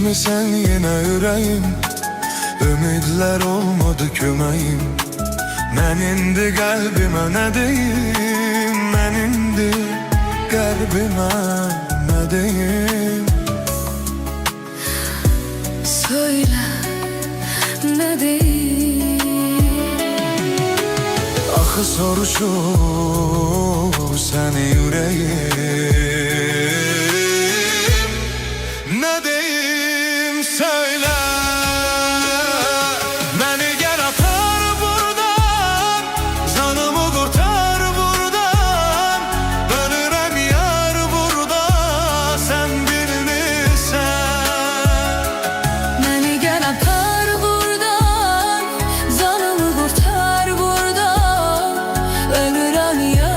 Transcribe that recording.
Düşmesen yine yüreğim, ümidler olmadı kömeğim. Mən indi qəlbimə nə deyim, mən indi qəlbimə nə deyim? Söyle ne diyeyim? Axı soruşur səni ürəyim. Nə deyim söyle. Məni gəl apar buradan, canımı qurtar buradan. Ölürəm yar burada, sən bilmirsən. Beni gel apar buradan, canımı kurtar buradan. Ölürüm ya